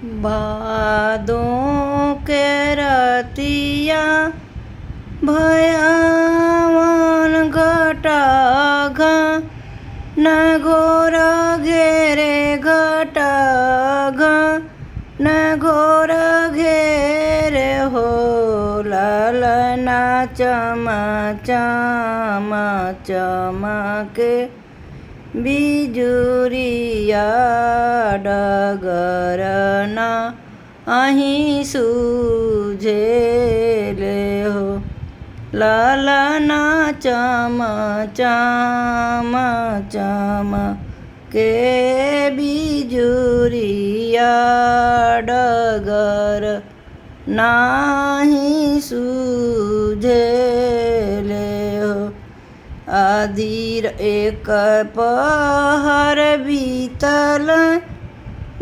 भादों के रतिया भयावन घटा न घोर घेरे घटा न घोर घेरे हो लालना चमा चमा चमके बिजुरिया डगरना અહીં સૂઝેલે હો લાલના ચમ ચમ ચમ કે બીજુરિયા ડગર નાહી સૂઝેલે હો આધીર એક પહર બીતલ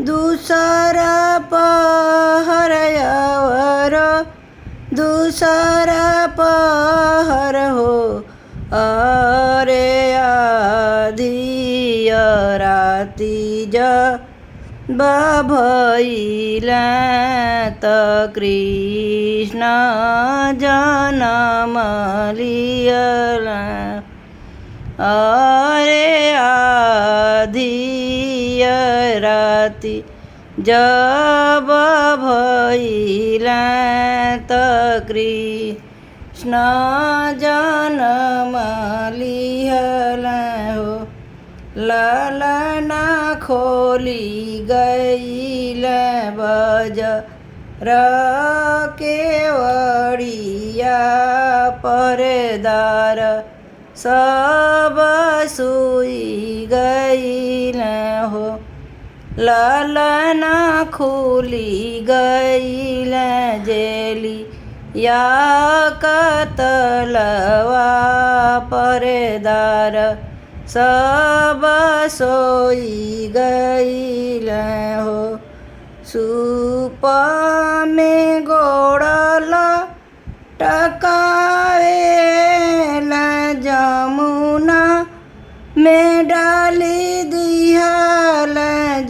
दूसरा पहर अवर दूसरा पहर हो अरे आधी राती ज बभैला त कृष्ण जनम लियला अरे आधी राती जब भैला त कृष्ण जनम लिहला हो लालना खोली गईल बजर केवड़िया परदार सब सुई गईल हो लालना खुली गईल जेली या कतलवा परदार सब सोई गईल हो सूप में गोड़ल टकावेला जमुना में डाली दिहल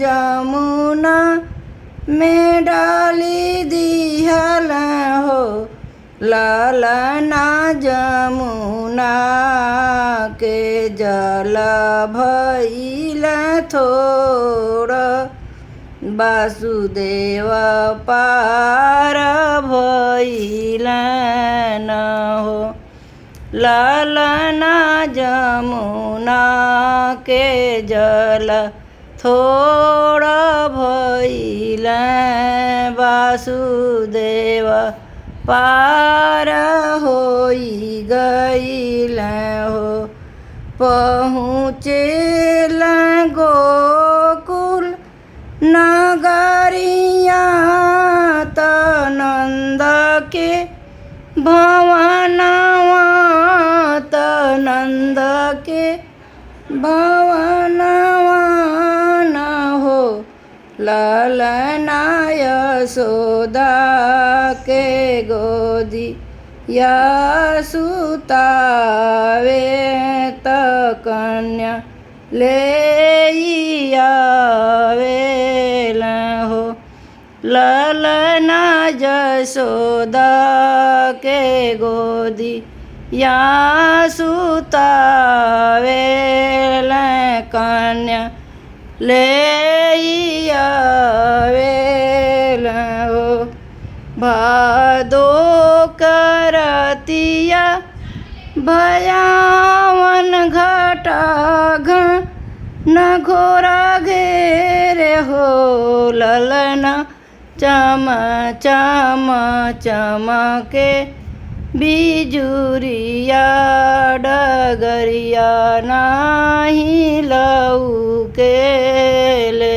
जमुना में डाली दिहल हो लालना जमुना के जल भइल थोड़ वासुदेव पार भइल न हो लालना जमुना के जल थोड़ भइल वासुदेव पार होई गईल हो पहुँचेल गोकुल नगरिया त नंद के भवनवा त नंद के भवनवा न हो लालना यशोदा के गोदी या सुतावे त कन्या ले आवेला हो लालना यशोदा के गोदी या सुतावेला कन्या ले आवेला हो भादो करतिया भयावन घटा न घोरा घेरे हो ललना चम चम चमके बिजुरिया डगरिया नाही लौके ले